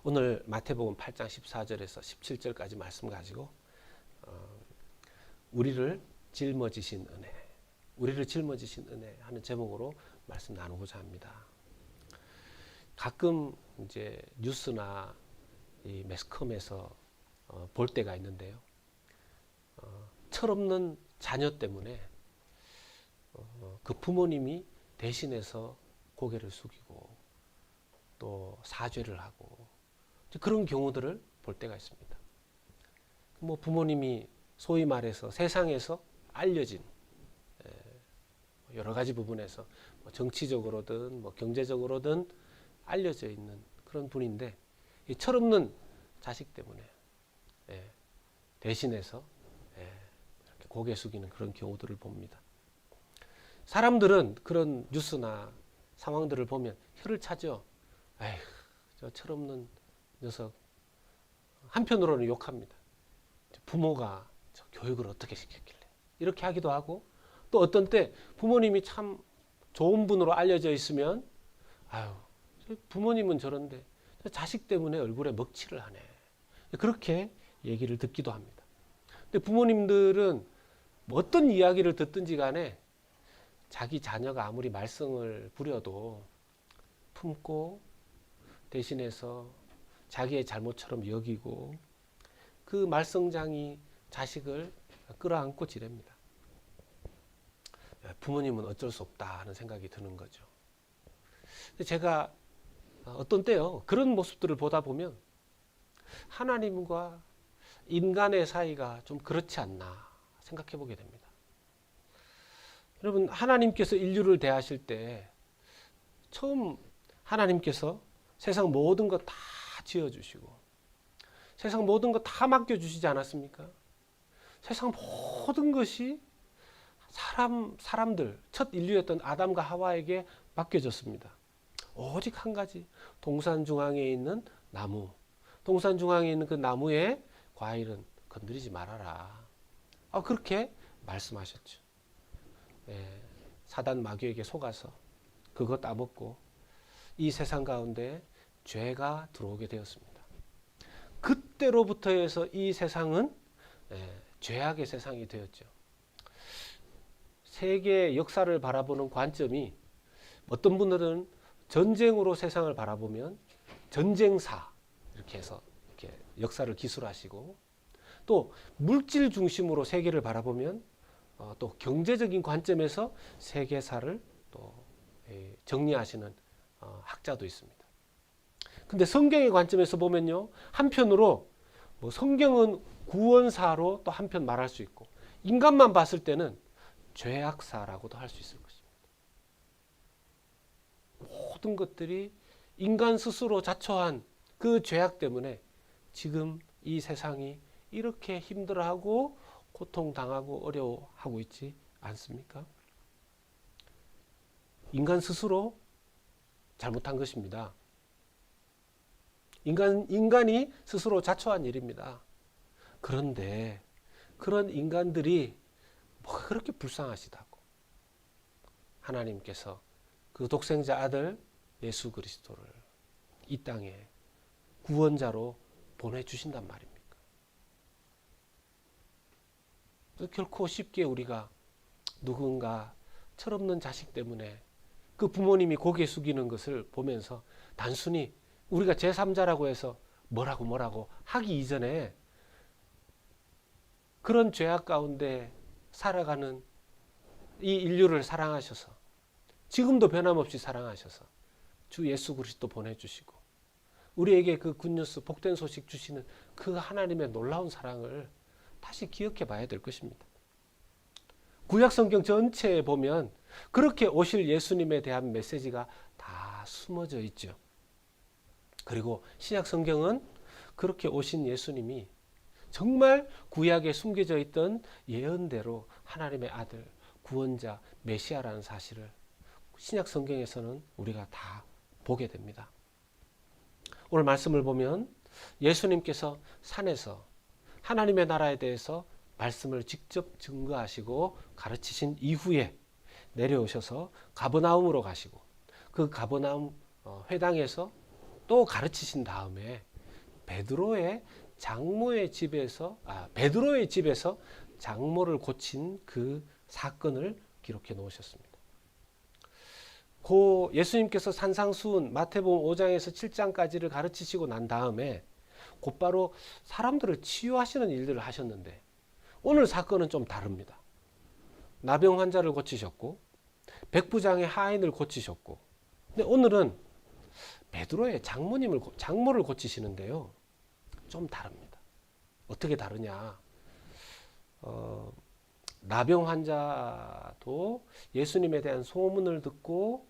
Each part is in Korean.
오늘 마태복음 8장 14절에서 17절까지 말씀 가지고 우리를 짊어지신 은혜 하는 제목으로 말씀 나누고자 합니다. 가끔 이제 뉴스나 이 매스컴에서 볼 때가 있는데요. 철없는 자녀 때문에 그 부모님이 대신해서 고개를 숙이고 또 사죄를 하고 그런 경우들을 볼 때가 있습니다. 뭐 부모님이 소위 말해서 세상에서 알려진 여러 가지 부분에서 정치적으로든 경제적으로든 알려져 있는 그런 분인데 이 철없는 자식 때문에 대신해서 이렇게 고개 숙이는 그런 경우들을 봅니다. 사람들은 그런 뉴스나 상황들을 보면 혀를 차죠. 에휴, 저 철없는 녀석. 한편으로는 욕합니다. 부모가 저 교육을 어떻게 시켰길래 이렇게 하기도 하고, 또 어떤 때 부모님이 참 좋은 분으로 알려져 있으면 아유, 부모님은 저런데 저 자식 때문에 얼굴에 먹칠을 하네, 그렇게 얘기를 듣기도 합니다. 근데 부모님들은 뭐 어떤 이야기를 듣든지 간에 자기 자녀가 아무리 말썽을 부려도 품고 대신해서 자기의 잘못처럼 여기고 그 말썽장이 자식을 끌어안고 지냅니다. 부모님은 어쩔 수 없다 하는 생각이 드는 거죠. 근데 제가 어떤 때요, 그런 모습들을 보다 보면 하나님과 인간의 사이가 좀 그렇지 않나 생각해 보게 됩니다. 여러분, 하나님께서 인류를 대하실 때 처음 하나님께서 세상 모든 것 다 지어주시고 세상 모든 것 다 맡겨주시지 않았습니까? 세상 모든 것이 사람들, 첫 인류였던 아담과 하와에게 맡겨졌습니다. 오직 한 가지, 동산 중앙에 있는 나무, 동산 중앙에 있는 그 나무의 과일은 건드리지 말아라. 그렇게 말씀하셨죠. 사단 마귀에게 속아서 그거 따먹고 이 세상 가운데 죄가 들어오게 되었습니다. 그때로부터 해서 이 세상은 죄악의 세상이 되었죠. 세계의 역사를 바라보는 관점이, 어떤 분들은 전쟁으로 세상을 바라보면 전쟁사 이렇게 해서 이렇게 역사를 기술하시고, 또 물질 중심으로 세계를 바라보면 또 경제적인 관점에서 세계사를 또 정리하시는 학자도 있습니다. 근데 성경의 관점에서 보면요, 한편으로 성경은 구원사로 또 한편 말할 수 있고, 인간만 봤을 때는 죄악사라고도 할 수 있을 것입니다. 모든 것들이 인간 스스로 자초한 그 죄악 때문에 지금 이 세상이 이렇게 힘들어하고 고통당하고 어려워하고 있지 않습니까? 인간 스스로 잘못한 것입니다. 인간이 스스로 자초한 일입니다. 그런데 그런 인간들이 뭐가 그렇게 불쌍하시다고 하나님께서 그 독생자 아들 예수 그리스도를 이 땅에 구원자로 보내주신단 말입니까? 결코 쉽게 우리가 누군가 철없는 자식 때문에 그 부모님이 고개 숙이는 것을 보면서 단순히 우리가 제3자라고 해서 뭐라고 하기 이전에, 그런 죄악 가운데 살아가는 이 인류를 사랑하셔서, 지금도 변함없이 사랑하셔서 주 예수 그리스도 보내주시고 우리에게 그 굿뉴스, 복된 소식 주시는 그 하나님의 놀라운 사랑을 다시 기억해 봐야 될 것입니다. 구약 성경 전체에 보면 그렇게 오실 예수님에 대한 메시지가 다 숨어져 있죠. 그리고 신약 성경은 그렇게 오신 예수님이 정말 구약에 숨겨져 있던 예언대로 하나님의 아들, 구원자, 메시아라는 사실을 신약 성경에서는 우리가 다 보게 됩니다. 오늘 말씀을 보면 예수님께서 산에서 하나님의 나라에 대해서 말씀을 직접 증거하시고 가르치신 이후에 내려오셔서 가버나움으로 가시고, 그 가버나움 회당에서 또 가르치신 다음에 베드로의 집에서 장모를 고친 그 사건을 기록해 놓으셨습니다. 고 예수님께서 산상수훈 마태복음 5장에서 7장까지를 가르치시고 난 다음에 곧바로 사람들을 치유하시는 일들을 하셨는데 오늘 사건은 좀 다릅니다. 나병 환자를 고치셨고 백부장의 하인을 고치셨고, 근데 오늘은 베드로의 장모를 고치시는데요. 좀 다릅니다. 어떻게 다르냐? 나병 환자도 예수님에 대한 소문을 듣고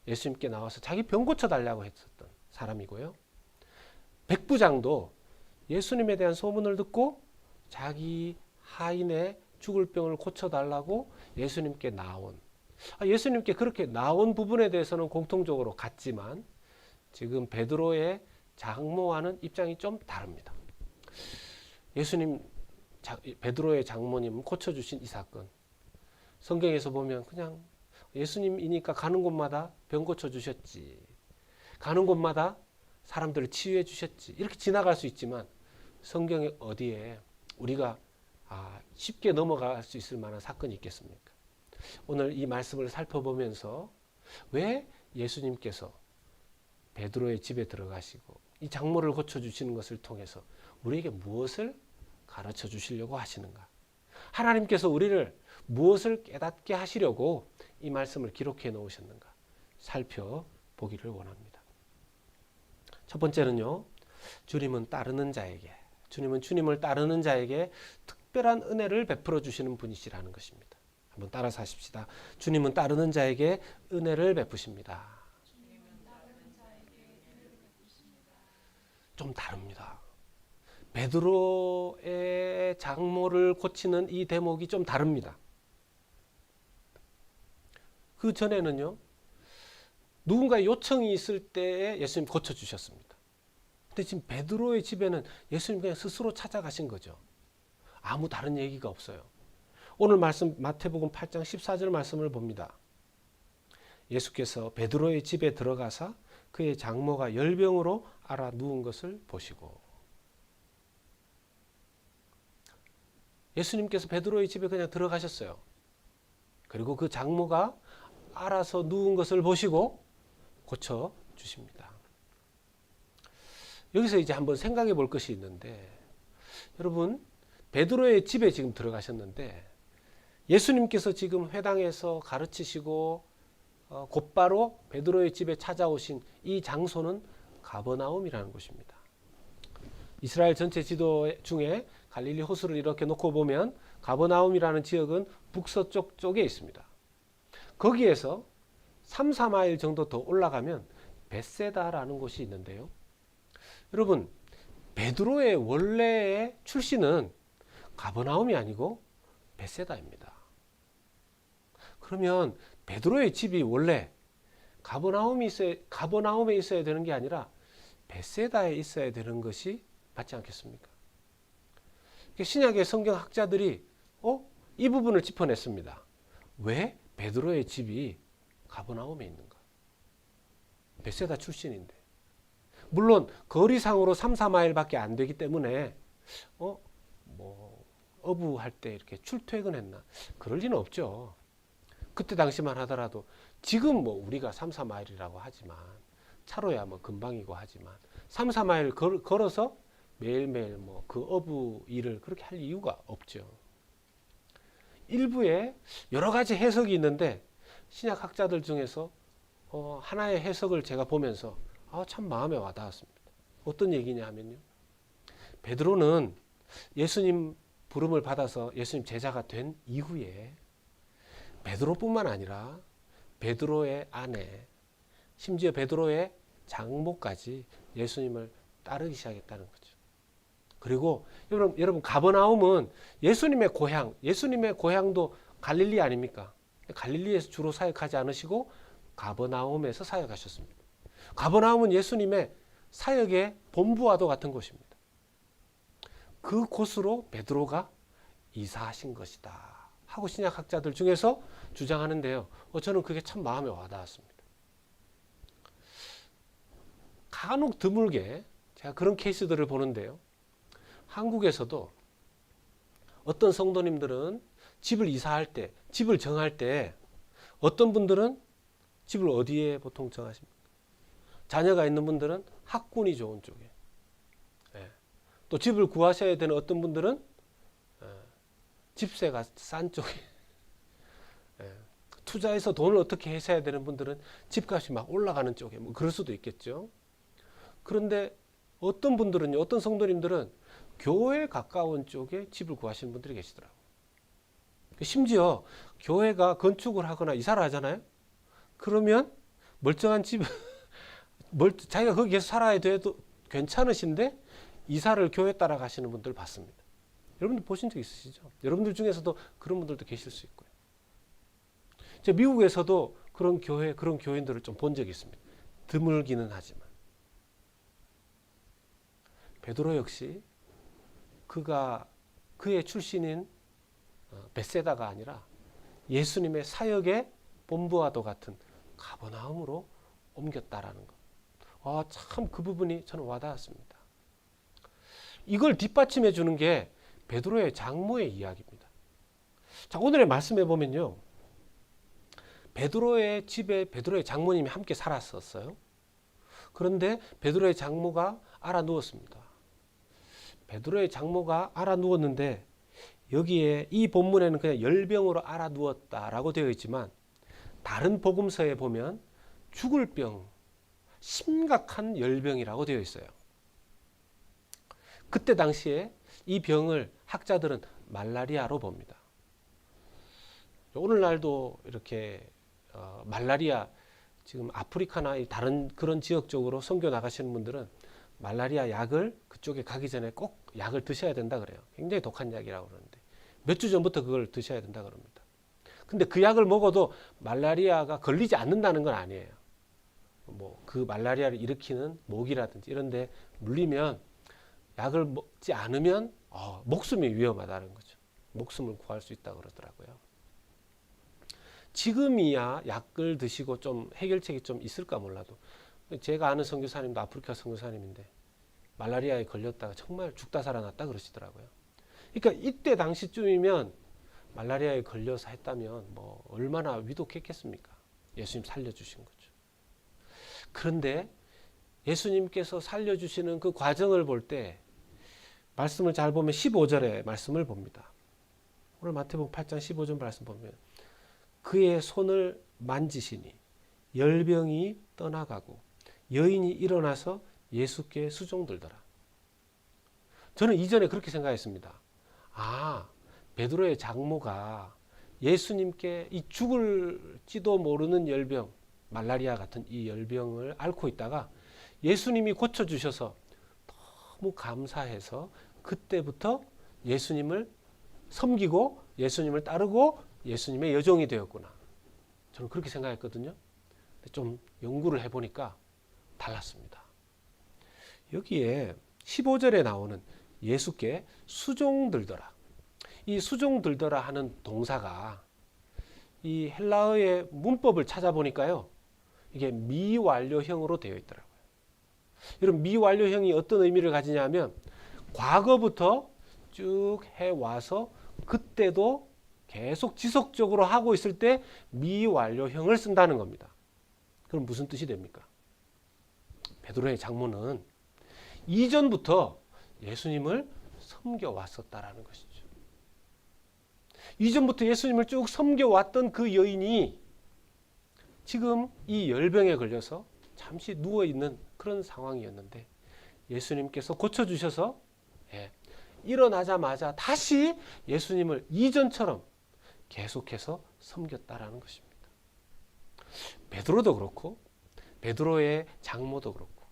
예수님께 나와서 자기 병 고쳐달라고 했었던 사람이고요. 백부장도 예수님에 대한 소문을 듣고 자기 하인의 죽을 병을 고쳐달라고 예수님께 나온, 예수님께 그렇게 나온 부분에 대해서는 공통적으로 같지만 지금 베드로의 장모와는 입장이 좀 다릅니다. 베드로의 장모님 고쳐주신 이 사건, 성경에서 보면 그냥 예수님이니까 가는 곳마다 병 고쳐주셨지, 가는 곳마다 사람들을 치유해 주셨지, 이렇게 지나갈 수 있지만 성경에 어디에 우리가 쉽게 넘어갈 수 있을 만한 사건이 있겠습니까? 오늘 이 말씀을 살펴보면서 왜 예수님께서 베드로의 집에 들어가시고 이 장모를 고쳐주시는 것을 통해서 우리에게 무엇을 가르쳐 주시려고 하시는가? 하나님께서 우리를 무엇을 깨닫게 하시려고 이 말씀을 기록해 놓으셨는가? 살펴보기를 원합니다. 첫 번째는요, 주님은 주님을 따르는 자에게 특별한 은혜를 베풀어 주시는 분이시라는 것입니다. 한번 따라서 하십시다. 주님은 따르는 자에게 은혜를 베푸십니다. 좀 다릅니다. 베드로의 장모를 고치는 이 대목이 좀 다릅니다. 그 전에는요, 누군가의 요청이 있을 때에 예수님 고쳐주셨습니다. 근데 지금 베드로의 집에는 예수님 그냥 스스로 찾아가신 거죠. 아무 다른 얘기가 없어요. 오늘 말씀 마태복음 8장 14절 말씀을 봅니다. 예수께서 베드로의 집에 들어가사 그의 장모가 열병으로 앓아 누운 것을 보시고, 예수님께서 베드로의 집에 그냥 들어가셨어요. 그리고 그 장모가 앓아서 누운 것을 보시고 고쳐 주십니다. 여기서 이제 한번 생각해 볼 것이 있는데, 여러분, 베드로의 집에 지금 들어가셨는데 예수님께서 지금 회당에서 가르치시고 곧바로 베드로의 집에 찾아오신 이 장소는 가버나움이라는 곳입니다. 이스라엘 전체 지도 중에 갈릴리 호수를 이렇게 놓고 보면 가버나움이라는 지역은 북서쪽 쪽에 있습니다. 거기에서 3, 4마일 정도 더 올라가면 벳세다라는 곳이 있는데요. 여러분, 베드로의 원래의 출신은 가버나움이 아니고 벳세다입니다. 그러면 베드로의 집이 원래 가버나움에 있어야 되는 게 아니라 벳세다에 있어야 되는 것이 맞지 않겠습니까? 신약의 성경학자들이 이 부분을 짚어냈습니다. 왜 베드로의 집이 가버나움에 있는가? 벳세다 출신인데. 물론 거리상으로 3, 4마일밖에 안 되기 때문에 어부할 때 이렇게 출퇴근했나? 그럴 리는 없죠. 그때 당시만 하더라도 지금 우리가 3, 4마일이라고 하지만 차로야 금방이고 하지만 3, 4마일 걸어서 매일매일 그 어부 일을 그렇게 할 이유가 없죠. 일부에 여러 가지 해석이 있는데 신약학자들 중에서 하나의 해석을 제가 보면서 참 마음에 와닿았습니다. 어떤 얘기냐 하면요, 베드로는 예수님 부름을 받아서 예수님 제자가 된 이후에 베드로뿐만 아니라 베드로의 아내, 심지어 베드로의 장모까지 예수님을 따르기 시작했다는 거죠. 그리고 여러분 가버나움은 예수님의 고향도 갈릴리 아닙니까? 갈릴리에서 주로 사역하지 않으시고 가버나움에서 사역하셨습니다. 가버나움은 예수님의 사역의 본부와도 같은 곳입니다. 그 곳으로 베드로가 이사하신 것이다 하고 신약학자들 중에서 주장하는데요. 저는 그게 참 마음에 와닿았습니다. 간혹 드물게 제가 그런 케이스들을 보는데요. 한국에서도 어떤 성도님들은 집을 이사할 때, 집을 정할 때 어떤 분들은 집을 어디에 보통 정하십니까? 자녀가 있는 분들은 학군이 좋은 쪽에, 예. 또 집을 구하셔야 되는 어떤 분들은 집세가 싼 쪽에, 예. 투자해서 돈을 어떻게 하셔야 되는 분들은 집값이 막 올라가는 쪽에, 뭐 그럴 수도 있겠죠. 그런데 어떤 분들은요, 어떤 성도님들은 교회에 가까운 쪽에 집을 구하시는 분들이 계시더라고요. 심지어 교회가 건축을 하거나 이사를 하잖아요. 그러면 멀쩡한 집, 자기가 거기에서 살아야 돼도 괜찮으신데 이사를 교회 따라 가시는 분들 봤습니다. 여러분들 보신 적 있으시죠? 여러분들 중에서도 그런 분들도 계실 수 있고요. 제가 미국에서도 그런 교회, 그런 교인들을 좀 본 적이 있습니다. 드물기는 하지만. 베드로 역시 그의 출신인 벳세다가 아니라 예수님의 사역의 본부와도 같은 가버나움으로 옮겼다라는 것. 참 그 부분이 저는 와닿았습니다. 이걸 뒷받침해 주는 게 베드로의 장모의 이야기입니다. 자, 오늘의 말씀에 보면요. 베드로의 집에 베드로의 장모님이 함께 살았었어요. 그런데 베드로의 장모가 알아 누웠습니다. 베드로의 장모가 알아 누웠는데 여기에 이 본문에는 그냥 열병으로 알아 누웠다라고 되어 있지만 다른 복음서에 보면 죽을 병, 심각한 열병이라고 되어 있어요. 그때 당시에 이 병을 학자들은 말라리아로 봅니다. 오늘날도 이렇게 말라리아, 지금 아프리카나 다른 그런 지역 쪽으로 선교 나가시는 분들은 말라리아 약을 그쪽에 가기 전에 꼭 약을 드셔야 된다 그래요. 굉장히 독한 약이라고 그러는데 몇 주 전부터 그걸 드셔야 된다 그럽니다. 근데 그 약을 먹어도 말라리아가 걸리지 않는다는 건 아니에요. 뭐 그 말라리아를 일으키는 모기라든지 이런 데 물리면 약을 먹지 않으면 목숨이 위험하다는 거죠. 목숨을 구할 수 있다고 그러더라고요. 지금이야 약을 드시고 좀 해결책이 좀 있을까 몰라도 제가 아는 선교사님도 아프리카 선교사님인데 말라리아에 걸렸다가 정말 죽다 살아났다 그러시더라고요. 그러니까 이때 당시쯤이면 말라리아에 걸려서 했다면 뭐 얼마나 위독했겠습니까? 예수님 살려주신 거죠. 그런데 예수님께서 살려주시는 그 과정을 볼 때 말씀을 잘 보면 15절의 말씀을 봅니다. 오늘 마태복음 8장 15절 말씀 보면 그의 손을 만지시니 열병이 떠나가고 여인이 일어나서 예수께 수종들더라. 저는 이전에 그렇게 생각했습니다. 베드로의 장모가 예수님께 이 죽을지도 모르는 열병, 말라리아 같은 이 열병을 앓고 있다가 예수님이 고쳐주셔서 너무 감사해서 그때부터 예수님을 섬기고 예수님을 따르고 예수님의 여종이 되었구나. 저는 그렇게 생각했거든요. 좀 연구를 해보니까 달랐습니다. 여기에 15절에 나오는 예수께 수종들더라. 이 수종들더라 하는 동사가 이 헬라어의 문법을 찾아보니까요. 이게 미완료형으로 되어 있더라고요. 여러분 미완료형이 어떤 의미를 가지냐면 과거부터 쭉 해와서 그때도 계속 지속적으로 하고 있을 때 미완료형을 쓴다는 겁니다. 그럼 무슨 뜻이 됩니까? 베드로의 장모는 이전부터 예수님을 섬겨왔었다라는 것이죠. 이전부터 예수님을 쭉 섬겨왔던 그 여인이 지금 이 열병에 걸려서 잠시 누워있는 그런 상황이었는데 예수님께서 고쳐주셔서 일어나자마자 다시 예수님을 이전처럼 계속해서 섬겼다라는 것입니다. 베드로도 그렇고 베드로의 장모도 그렇고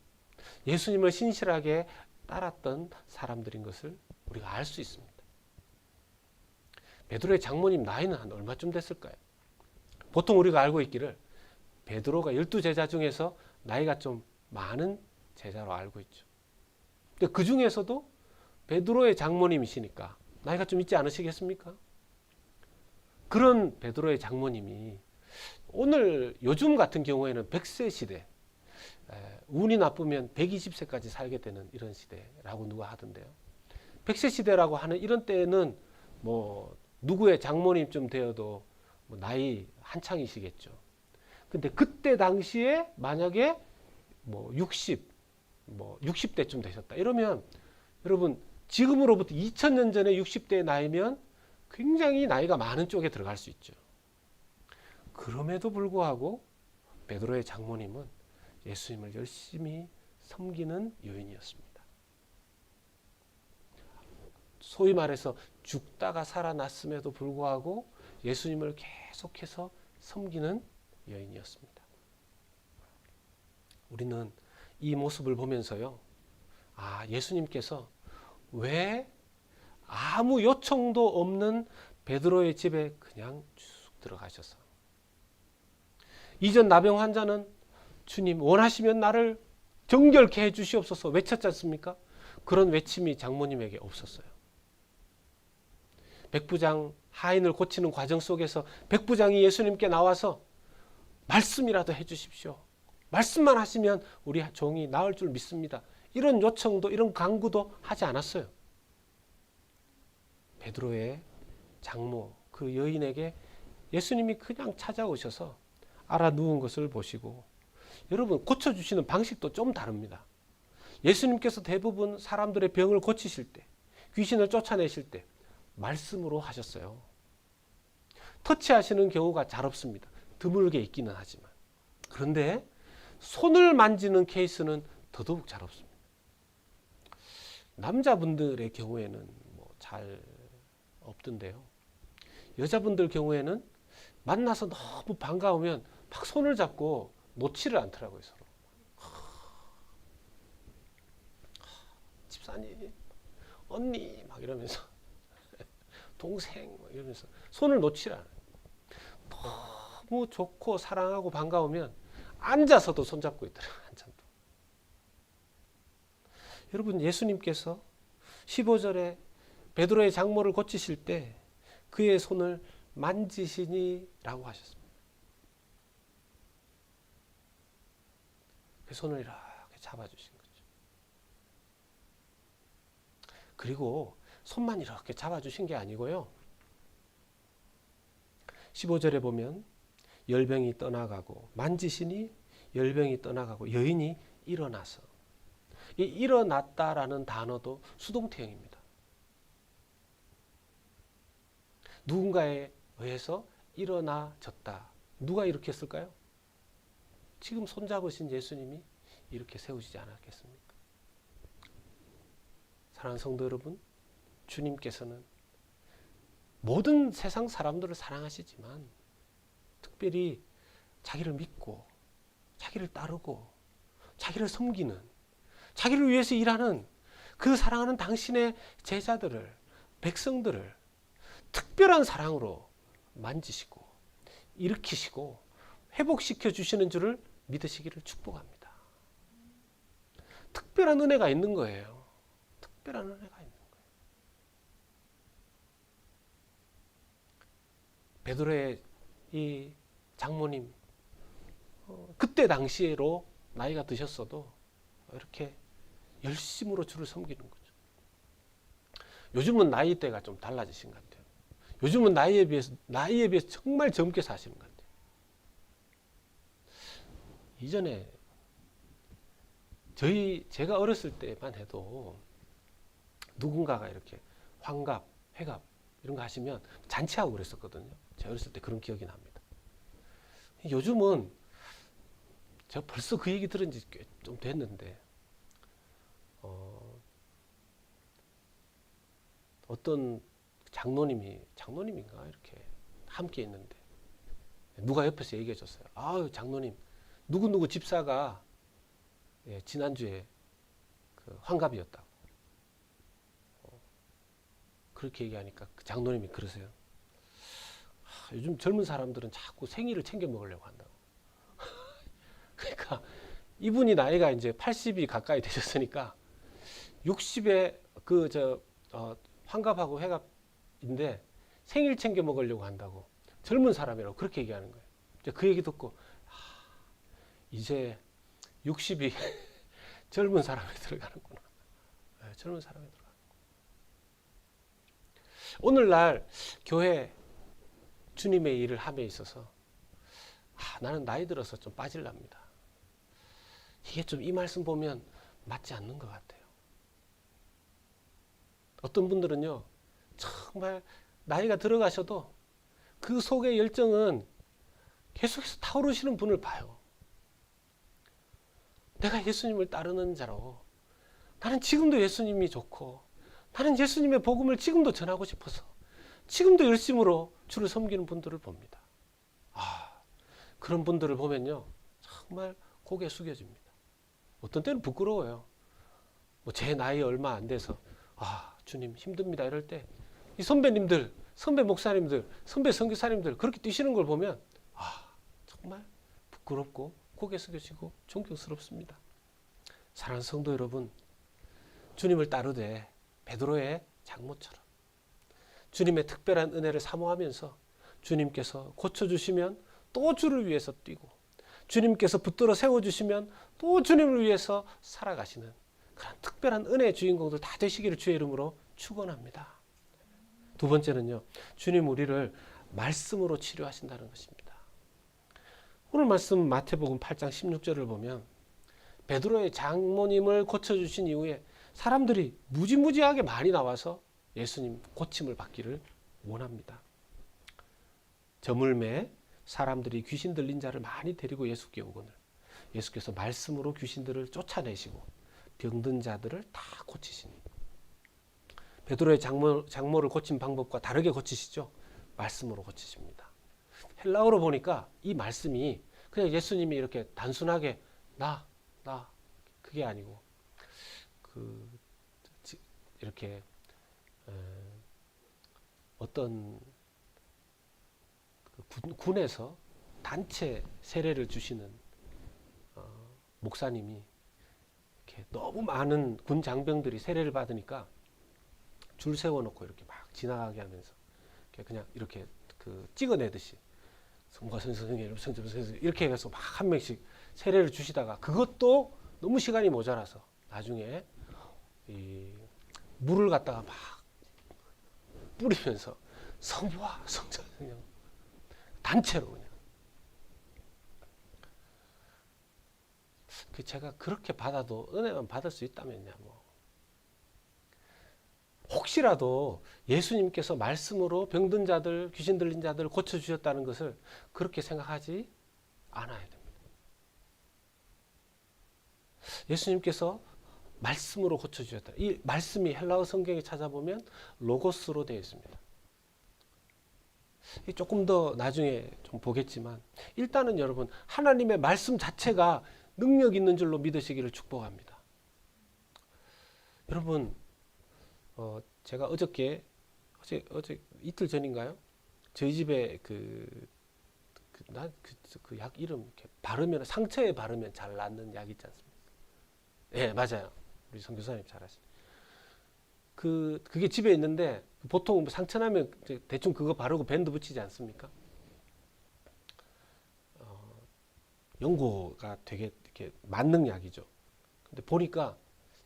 예수님을 신실하게 따랐던 사람들인 것을 우리가 알 수 있습니다. 베드로의 장모님 나이는 한 얼마쯤 됐을까요? 보통 우리가 알고 있기를 베드로가 12제자 중에서 나이가 좀 많은 제자로 알고 있죠. 근데 그 중에서도 베드로의 장모님이시니까 나이가 좀 있지 않으시겠습니까? 그런 베드로의 장모님이 오늘 요즘 같은 경우에는 100세 시대, 운이 나쁘면 120세까지 살게 되는 이런 시대라고 누가 하던데요. 100세 시대라고 하는 이런 때에는 뭐 누구의 장모님쯤 되어도 뭐 나이 한창이시겠죠. 근데 그때 당시에 만약에 뭐 60대쯤 되셨다. 이러면 여러분 지금으로부터 2000년 전에 60대 나이면 굉장히 나이가 많은 쪽에 들어갈 수 있죠. 그럼에도 불구하고 베드로의 장모님은 예수님을 열심히 섬기는 여인이었습니다. 소위 말해서 죽다가 살아났음에도 불구하고 예수님을 계속해서 섬기는 여인이었습니다. 우리는 이 모습을 보면서요, 예수님께서 왜 아무 요청도 없는 베드로의 집에 그냥 쭉 들어가셔서, 이전 나병 환자는 주님 원하시면 나를 정결케 해 주시옵소서 외쳤지 않습니까? 그런 외침이 장모님에게 없었어요. 백부장 하인을 고치는 과정 속에서 백부장이 예수님께 나와서 말씀이라도 해 주십시오. 말씀만 하시면 우리 종이 나을 줄 믿습니다. 이런 요청도 이런 간구도 하지 않았어요. 베드로의 장모 그 여인에게 예수님이 그냥 찾아오셔서 알아 누운 것을 보시고, 여러분 고쳐주시는 방식도 좀 다릅니다. 예수님께서 대부분 사람들의 병을 고치실 때, 귀신을 쫓아내실 때 말씀으로 하셨어요. 터치하시는 경우가 잘 없습니다. 드물게 있기는 하지만. 그런데 손을 만지는 케이스는 더더욱 잘 없습니다. 남자분들의 경우에는 뭐 잘 없던데요. 여자분들 경우에는 만나서 너무 반가우면 막 손을 잡고 놓지를 않더라고요, 서로. 집사님, 언니 막 이러면서 동생 막 이러면서 손을 놓지를 않아요. 너무 좋고 사랑하고 반가우면 앉아서도 손잡고 있더라고요, 한참도. 여러분, 예수님께서 15절에 베드로의 장모를 고치실 때 그의 손을 만지시니라고 하셨습니다. 그 손을 이렇게 잡아주신 거죠. 그리고 손만 이렇게 잡아주신 게 아니고요. 15절에 보면 열병이 떠나가고 만지시니 열병이 떠나가고 여인이 일어나서, 이 일어났다라는 단어도 수동태형입니다. 누군가에 의해서 일어나졌다. 누가 이렇게 했을까요? 지금 손잡으신 예수님이 이렇게 세우시지 않았겠습니까? 사랑하는 성도 여러분, 주님께서는 모든 세상 사람들을 사랑하시지만 특별히 자기를 믿고 자기를 따르고 자기를 섬기는, 자기를 위해서 일하는 그 사랑하는 당신의 제자들을, 백성들을 특별한 사랑으로 만지시고 일으키시고 회복시켜 주시는 줄을 믿으시기를 축복합니다. 특별한 은혜가 있는 거예요. 특별한 은혜가 있는 거예요. 베드로의 이 장모님, 그때 당시로 나이가 드셨어도 이렇게 열심으로 주를 섬기는 거죠. 요즘은 나이대가 좀 달라지신 것 같아요. 요즘은 나이에 비해서 정말 젊게 사시는 것 같아요. 이전에 제가 어렸을 때만 해도 누군가가 이렇게 환갑, 회갑 이런 거 하시면 잔치하고 그랬었거든요. 제가 어렸을 때 그런 기억이 납니다. 요즘은 제가 벌써 그 얘기 들은 지 꽤 좀 됐는데, 어떤 장로님인가 이렇게 함께 있는데 누가 옆에서 얘기해 줬어요. 아유, 장로님, 누구누구 집사가 지난주에 그 환갑이었다고. 그렇게 얘기하니까 그 장로님이 그러세요. 요즘 젊은 사람들은 자꾸 생일을 챙겨 먹으려고 한다고. 그러니까 이분이 나이가 이제 80이 가까이 되셨으니까 60에 환갑하고 회갑인데 생일 챙겨 먹으려고 한다고. 젊은 사람이라고 그렇게 얘기하는 거예요. 그 얘기 듣고 이제 60이 젊은 사람에 들어가는구나. 네, 젊은 사람에 들어가. 오늘날 교회 주님의 일을 함에 있어서 나는 나이 들어서 좀 빠질랍니다. 이게 좀 이 말씀 보면 맞지 않는 것 같아요. 어떤 분들은요, 정말 나이가 들어가셔도 그 속의 열정은 계속해서 타오르시는 분을 봐요. 내가 예수님을 따르는 자로, 나는 지금도 예수님이 좋고, 나는 예수님의 복음을 지금도 전하고 싶어서 지금도 열심으로 주를 섬기는 분들을 봅니다. 그런 분들을 보면요, 정말 고개 숙여집니다. 어떤 때는 부끄러워요. 제 나이 얼마 안 돼서 주님 힘듭니다 이럴 때 이 선배님들, 선배 목사님들, 선배 선교사님들 그렇게 뛰시는 걸 보면 정말 부끄럽고 고개 숙여지고 존경스럽습니다. 사랑하는 성도 여러분, 주님을 따르되 베드로의 장모처럼 주님의 특별한 은혜를 사모하면서 주님께서 고쳐주시면 또 주를 위해서 뛰고, 주님께서 붙들어 세워주시면 또 주님을 위해서 살아가시는 그런 특별한 은혜의 주인공들 다 되시기를 주의 이름으로 축원합니다. 두 번째는요, 주님 우리를 말씀으로 치료하신다는 것입니다. 오늘 말씀 마태복음 8장 16절을 보면 베드로의 장모님을 고쳐주신 이후에 사람들이 무지무지하게 많이 나와서 예수님 고침을 받기를 원합니다. 저물매 사람들이 귀신 들린 자를 많이 데리고 예수께 오거늘 예수께서 말씀으로 귀신들을 쫓아내시고 병든 자들을 다 고치시니, 베드로의 장모를 고친 방법과 다르게 고치시죠. 말씀으로 고치십니다. 헬라어로 보니까 이 말씀이 그냥 예수님이 이렇게 단순하게 나 그게 아니고 이렇게 어떤 군에서 단체 세례를 주시는 목사님이 이렇게 너무 많은 군 장병들이 세례를 받으니까 줄 세워놓고 이렇게 막 지나가게 하면서 그냥 이렇게 찍어내듯이 성과 선생님 이렇게 해서 막 한 명씩 세례를 주시다가 그것도 너무 시간이 모자라서 나중에 이 물을 갖다가 막 뿌리면서 성부와 성자 그냥 단체로 그냥 제가 그렇게 받아도 은혜만 받을 수 있다면요, 혹시라도 예수님께서 말씀으로 병든 자들, 귀신 들린 자들을 고쳐주셨다는 것을 그렇게 생각하지 않아야 됩니다. 예수님께서 말씀으로 고쳐주셨다. 이 말씀이 헬라어 성경에 찾아보면 로고스로 되어 있습니다. 조금 더 나중에 좀 보겠지만 일단은 여러분 하나님의 말씀 자체가 능력 있는 줄로 믿으시기를 축복합니다. 여러분 제가 어제 이틀 전인가요? 저희 집에 그 약 이름 이렇게 바르면 상처에 바르면 잘 낫는 약 있지 않습니까? 예, 맞아요. 우리 선교사님 잘 아시죠. 그게 집에 있는데 보통 상처 나면 대충 그거 바르고 밴드 붙이지 않습니까? 연고가 되게 이렇게 만능 약이죠. 근데 보니까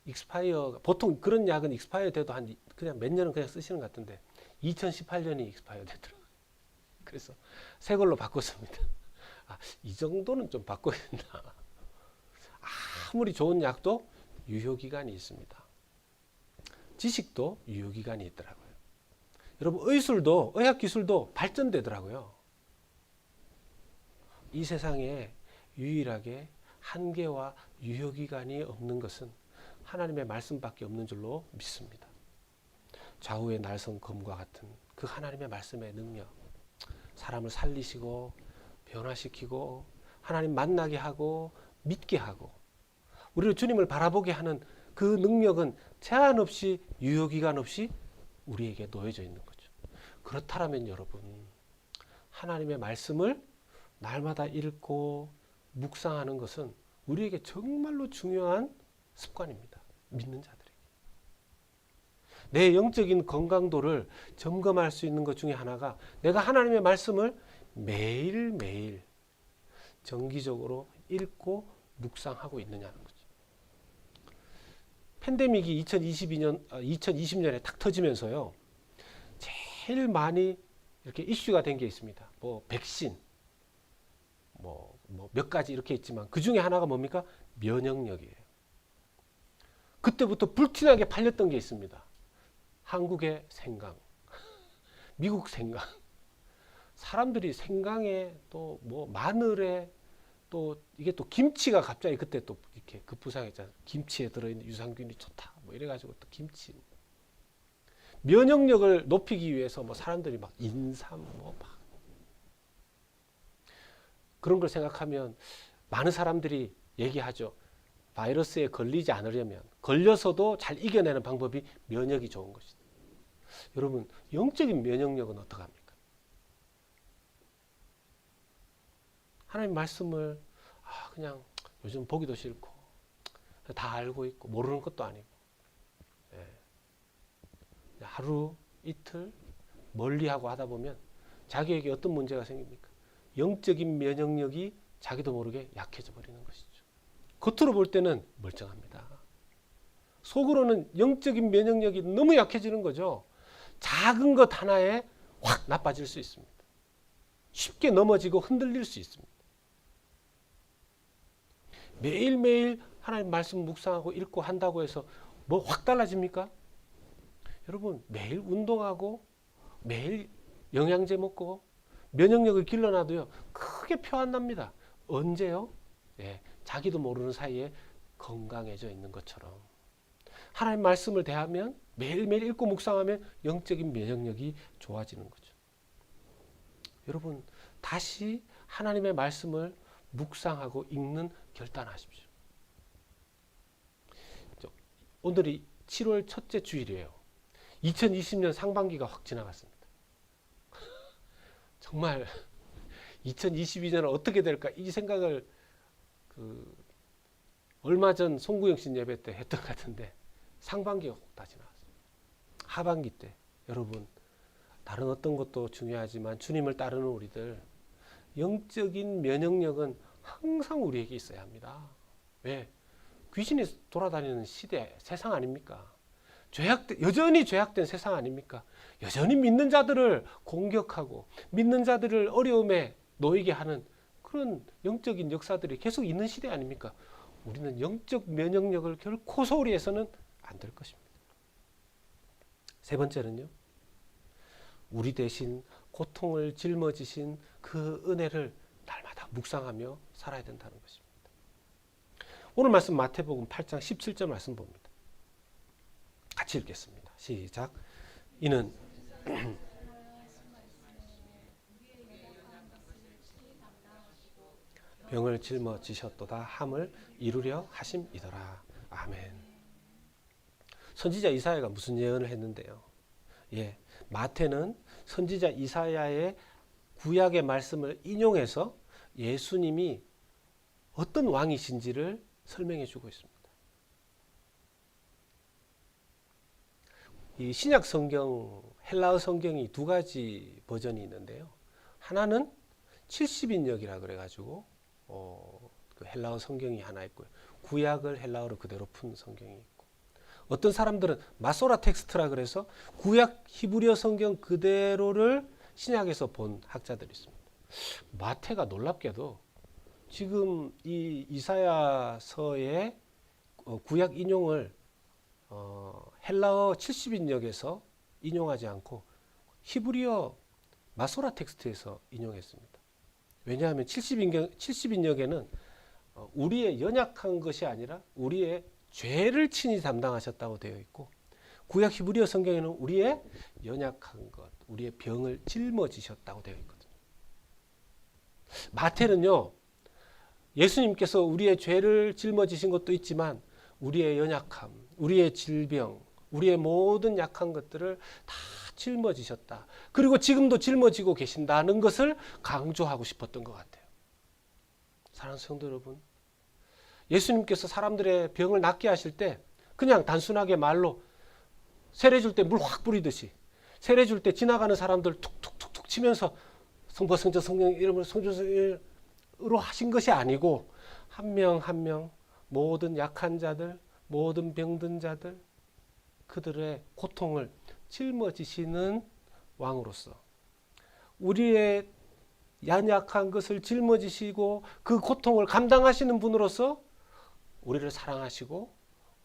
익스파이어가 보통 그런 약은 익스파이어 돼도 그냥 몇 년은 그냥 쓰시는 것 같은데 2018년이 익스파이어 되더라고요. 그래서 새 걸로 바꿨습니다. 이 정도는 좀 바꿔야 된다. 아무리 좋은 약도 유효기간이 있습니다. 지식도 유효기간이 있더라고요. 여러분 의술도 의학기술도 발전되더라고요. 이 세상에 유일하게 한계와 유효기간이 없는 것은 하나님의 말씀밖에 없는 줄로 믿습니다. 좌우의 날선 검과 같은 그 하나님의 말씀의 능력, 사람을 살리시고 변화시키고 하나님 만나게 하고 믿게 하고 우리를 주님을 바라보게 하는 그 능력은 제한 없이 유효기간 없이 우리에게 놓여져 있는 거죠. 그렇다면 여러분 하나님의 말씀을 날마다 읽고 묵상하는 것은 우리에게 정말로 중요한 습관입니다. 믿는 자들에게. 내 영적인 건강도를 점검할 수 있는 것 중에 하나가 내가 하나님의 말씀을 매일매일 정기적으로 읽고 묵상하고 있느냐는 거죠. 팬데믹이 2020년에 딱 터지면서요. 제일 많이 이렇게 이슈가 된 게 있습니다. 뭐 백신, 뭐 몇 가지 이렇게 있지만 그 중에 하나가 뭡니까? 면역력이에요. 그때부터 불티나게 팔렸던 게 있습니다. 한국의 생강, 미국 생강. 사람들이 생강에 또 뭐 마늘에 또 이게 또 김치가 갑자기 그때 또 이렇게 급부상했잖아요. 김치에 들어있는 유산균이 좋다. 뭐 이래가지고 또 김치. 면역력을 높이기 위해서 뭐 사람들이 막 인삼 뭐 막 그런 걸 생각하면 많은 사람들이 얘기하죠. 바이러스에 걸리지 않으려면 걸려서도 잘 이겨내는 방법이 면역이 좋은 것이다. 여러분 영적인 면역력은 어떡합니까? 하나님 말씀을 그냥 요즘 보기도 싫고 다 알고 있고 모르는 것도 아니고 하루 이틀 멀리하고 하다 보면 자기에게 어떤 문제가 생깁니까? 영적인 면역력이 자기도 모르게 약해져 버리는 것이죠. 겉으로 볼 때는 멀쩡합니다. 속으로는 영적인 면역력이 너무 약해지는 거죠. 작은 것 하나에 확 나빠질 수 있습니다. 쉽게 넘어지고 흔들릴 수 있습니다. 매일매일 하나님 말씀 묵상하고 읽고 한다고 해서 뭐 확 달라집니까? 여러분 매일 운동하고 매일 영양제 먹고 면역력을 길러놔도요 크게 표 안 납니다. 언제요? 자기도 모르는 사이에 건강해져 있는 것처럼 하나님 말씀을 대하면 매일매일 읽고 묵상하면 영적인 면역력이 좋아지는 거죠. 여러분 다시 하나님의 말씀을 묵상하고 읽는 결단하십시오. 오늘이 7월 첫째 주일이에요. 2020년 상반기가 확 지나갔습니다. 정말 2022년은 어떻게 될까 이 생각을 얼마 전 송구영 씨 예배 때 했던 것 같은데 상반기가 확 다 지나갔어요. 하반기 때 여러분 다른 어떤 것도 중요하지만 주님을 따르는 우리들 영적인 면역력은 항상 우리에게 있어야 합니다. 왜? 귀신이 돌아다니는 시대, 세상 아닙니까? 여전히 죄악된 세상 아닙니까? 여전히 믿는 자들을 공격하고 믿는 자들을 어려움에 놓이게 하는 그런 영적인 역사들이 계속 있는 시대 아닙니까? 우리는 영적 면역력을 결코 소홀히 해서는 안 될 것입니다. 세 번째는요. 우리 대신 고통을 짊어지신 그 은혜를 날마다 묵상하며 살아야 된다는 것입니다. 오늘 말씀 마태복음 8장 17절 말씀 봅니다. 같이 읽겠습니다. 시작. 이는 병을 짊어지셨도다 함을 이루려 하심이더라. 아멘. 선지자 이사야가 무슨 예언을 했는데요? 마태는 선지자 이사야의 구약의 말씀을 인용해서 예수님이 어떤 왕이신지를 설명해 주고 있습니다. 이 신약 성경, 헬라어 성경이 두 가지 버전이 있는데요. 하나는 70인역이라 그래가지고 그 헬라어 성경이 하나 있고요. 구약을 헬라어로 그대로 푼 성경이 있고, 어떤 사람들은 마소라 텍스트라 그래서 구약 히브리어 성경 그대로를 신약에서 본 학자들이 있습니다. 마태가 놀랍게도 지금 이 이사야서의 구약 인용을 헬라어 70인역에서 인용하지 않고 히브리어 마소라 텍스트에서 인용했습니다. 왜냐하면 70인역에는 우리의 연약한 것이 아니라 우리의 죄를 친히 담당하셨다고 되어 있고, 구약 히브리어 성경에는 우리의 연약한 것, 우리의 병을 짊어지셨다고 되어 있거든요. 마태는요, 예수님께서 우리의 죄를 짊어지신 것도 있지만 우리의 연약함, 우리의 질병, 우리의 모든 약한 것들을 다 짊어지셨다. 그리고 지금도 짊어지고 계신다는 것을 강조하고 싶었던 것 같아요. 사랑하는 성도 여러분, 예수님께서 사람들의 병을 낫게 하실 때 그냥 단순하게 말로 세례 줄 때 물 확 뿌리듯이 세례 줄 때 지나가는 사람들 툭툭툭툭 치면서 성부 성자 성령 이름으로 성주로 하신 것이 아니고 한 명 한 명 모든 약한 자들, 모든 병든 자들, 그들의 고통을 짊어지시는 왕으로서 우리의 연약한 것을 짊어지시고 그 고통을 감당하시는 분으로서 우리를 사랑하시고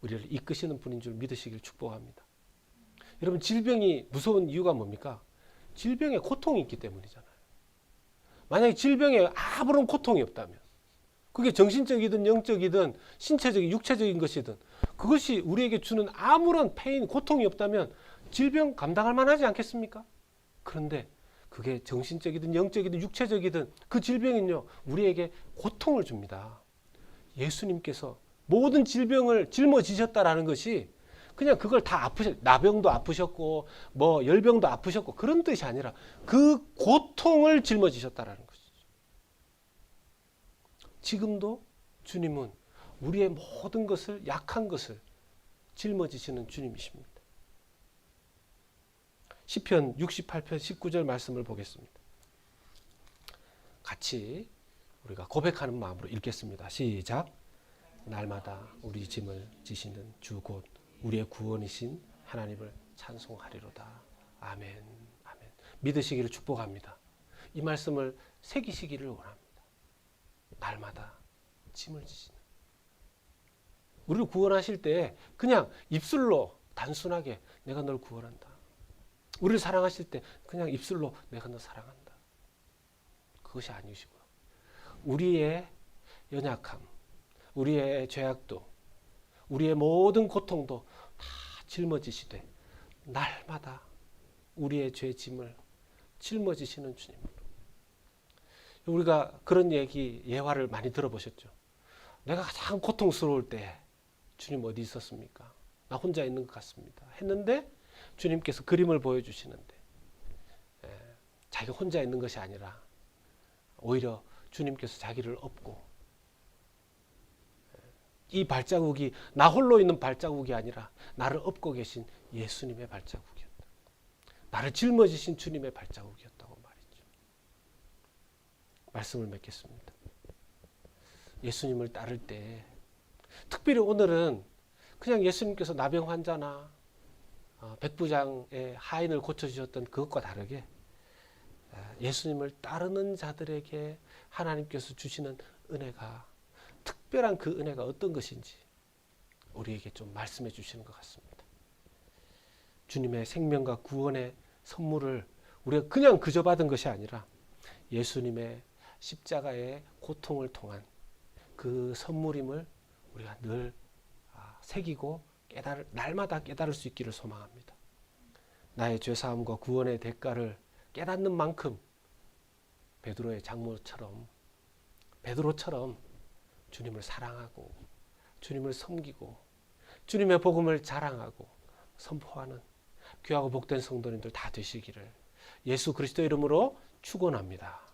우리를 이끄시는 분인 줄 믿으시길 축복합니다. 여러분, 질병이 무서운 이유가 뭡니까? 질병에 고통이 있기 때문이잖아요. 만약에 질병에 아무런 고통이 없다면, 그게 정신적이든 영적이든 신체적인 육체적인 것이든 그것이 우리에게 주는 아무런 페인, 고통이 없다면 질병 감당할 만하지 않겠습니까? 그런데 그게 정신적이든 영적이든 육체적이든 그 질병은요, 우리에게 고통을 줍니다. 예수님께서 모든 질병을 짊어지셨다라는 것이 그냥 그걸 다 나병도 아프셨고 뭐 열병도 아프셨고 그런 뜻이 아니라 그 고통을 짊어지셨다라는 것이죠. 지금도 주님은 우리의 모든 것을, 약한 것을 짊어지시는 주님이십니다. 시편 68편 19절 말씀을 보겠습니다. 같이 우리가 고백하는 마음으로 읽겠습니다. 시작. 날마다 우리 짐을 지시는 주 곧 우리의 구원이신 하나님을 찬송하리로다. 아멘. 아멘. 믿으시기를 축복합니다. 이 말씀을 새기시기를 원합니다. 날마다 짐을 지시는. 우리를 구원하실 때 그냥 입술로 단순하게 내가 널 구원한다. 우리를 사랑하실 때 그냥 입술로 내가 너 사랑한다. 그것이 아니시고요. 우리의 연약함, 우리의 죄악도, 우리의 모든 고통도 다 짊어지시되 날마다 우리의 죄 짐을 짊어지시는 주님. 우리가 그런 얘기, 예화를 많이 들어보셨죠. 내가 가장 고통스러울 때 주님 어디 있었습니까? 나 혼자 있는 것 같습니다. 했는데 주님께서 그림을 보여주시는데 자기가 혼자 있는 것이 아니라 오히려 주님께서 자기를 업고, 이 발자국이 나 홀로 있는 발자국이 아니라 나를 업고 계신 예수님의 발자국이었다. 나를 짊어지신 주님의 발자국이었다고 말이죠. 말씀을 맺겠습니다. 예수님을 따를 때, 특별히 오늘은 그냥 예수님께서 나병 환자나 백부장의 하인을 고쳐주셨던 그것과 다르게 예수님을 따르는 자들에게 하나님께서 주시는 은혜가, 특별한 그 은혜가 어떤 것인지 우리에게 좀 말씀해 주시는 것 같습니다. 주님의 생명과 구원의 선물을 우리가 그냥 그저 받은 것이 아니라 예수님의 십자가의 고통을 통한 그 선물임을 우리가 늘 새기고 날마다 깨달을 수 있기를 소망합니다. 나의 죄사함과 구원의 대가를 깨닫는 만큼 베드로의 장모처럼, 베드로처럼 주님을 사랑하고 주님을 섬기고 주님의 복음을 자랑하고 선포하는 귀하고 복된 성도님들 다 되시기를 예수 그리스도 이름으로 축원합니다.